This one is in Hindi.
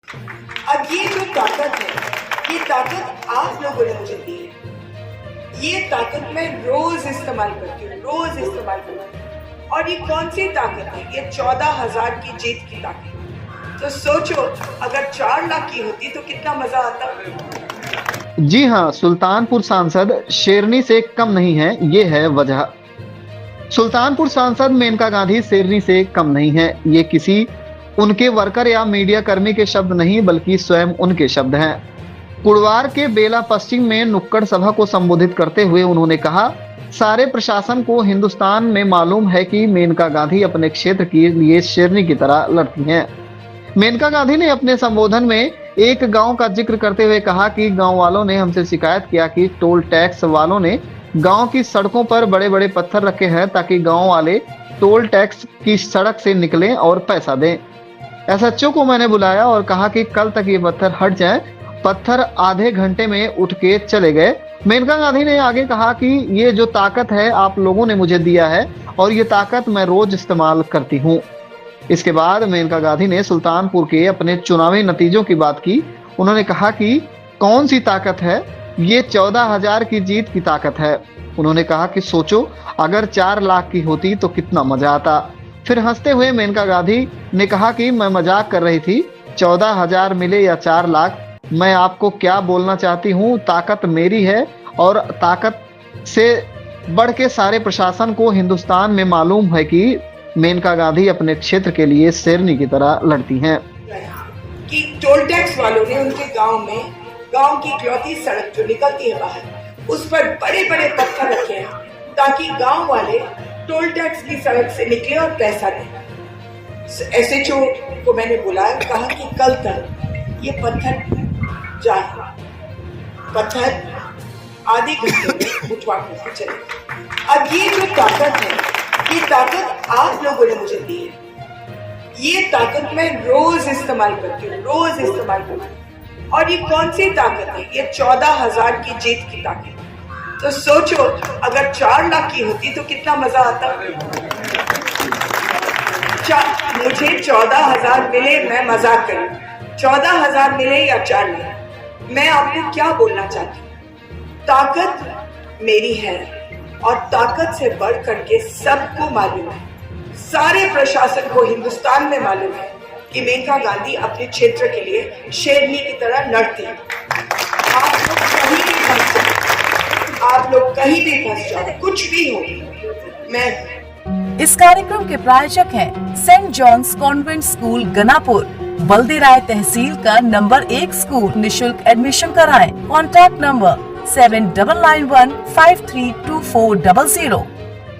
अब ये जो ताकत है, ये ताकत आप लोगों ने मुझे दी है। ये ताकत मैं रोज इस्तेमाल करती हूँ, रोज इस्तेमाल करती हूँ। और ये कौन सी ताकत है? ये 14,000 की जीत की ताकत। तो सोचो, अगर 4 लाख की होती तो कितना मजा आता। जी हाँ, सुल्तानपुर सांसद शेरनी से कम नहीं है, ये है वजह। सुल्तानपुर सांसद मेनका गांधी शेरनी से कम नहीं है। ये किसी उनके वर्कर या मीडिया कर्मी के शब्द नहीं, बल्कि स्वयं उनके शब्द हैं। कुड़वार के बेला पश्चिम में नुक्कड़ सभा को संबोधित करते हुए उन्होंने कहा, सारे प्रशासन को हिंदुस्तान में मालूम है कि मेनका गांधी अपने क्षेत्र के लिए शेरनी की तरह लड़ती हैं। मेनका गांधी ने अपने संबोधन में एक गांव का जिक्र करते हुए कहा कि गांव वालों ने हमसे शिकायत किया कि टोल टैक्स वालों ने गांव की सड़कों पर बड़े बड़े पत्थर रखे हैं ताकि गांव वाले टोल टैक्स की सड़क से निकलें और पैसा दें। एसएचओ को मैंने बुलाया और कहा कि कल तक ये पत्थर हट जाएं। पत्थर आधे घंटे में उठ के चले गए। मेनका गांधी ने आगे कहा कि ये जो ताकत है आप लोगों ने मुझे दिया है और ये ताकत मैं रोज इस्तेमाल करती हूँ। इसके बाद मेनका गांधी ने सुल्तानपुर के अपने चुनावी नतीजों की बात की। उन्होंने कहा कि कौन सी ताकत है? ये 14,000 की जीत की ताकत है। उन्होंने कहा कि सोचो, अगर 4 लाख की होती तो कितना मजा आता। फिर हंसते हुए मेनका गांधी ने कहा कि मैं मजाक कर रही थी, 14,000 मिले या 4 लाख, मैं आपको क्या बोलना चाहती हूँ, ताकत मेरी है और ताकत से बढ़ के सारे प्रशासन को हिंदुस्तान में मालूम है कि मेनका गांधी अपने क्षेत्र के लिए शेरनी की तरह लड़ती हैं। कि टोल टैक्स वालों ने उनके गांव में, गांव की इकलौती सड़क जो निकलती है बाहर, उस पर बड़े बड़े पत्थर रखे हैं ताकि गांव वाले टोल टैक्स की सड़क से निकले और पैसा दें। एसएचओ को मैंने बुलाया, कहा कि कल तक ये पत्थर जाए, पत्थर आधे घंटे में उठवा कर चले। अब ये जो ताकत है, ये ताकत आप लोगों ने मुझे दी है। ये ताकत मैं रोज इस्तेमाल करती हूँ, रोज इस्तेमाल करती हूँ। और ये कौन सी ताकत है? ये 14,000 की जीत की ताकत। तो सोचो, अगर 4 लाख की होती तो कितना मजा आता। मुझे 14,000 मिले, मैं मजाक करूं, 14,000 मिले या 4 लाख, मैं आपको क्या बोलना चाहती हूँ? ताकत मेरी है और ताकत से बढ़ करके सबको मालूम है, सारे प्रशासन को हिंदुस्तान में मालूम है कि मेनका गांधी अपने क्षेत्र के लिए शेरनी की तरह लड़ती है। आप लोग कहीं भी फंस जाओ, आप लोग कहीं भी फंस जाओ, कुछ भी हो, मैं। इस कार्यक्रम के प्रायोजक हैं सेंट जॉन्स कॉन्वेंट स्कूल गनापुर, बल्दी राय तहसील का नंबर 1 स्कूल। निशुल्क एडमिशन कराएं। Contact number 7991532400।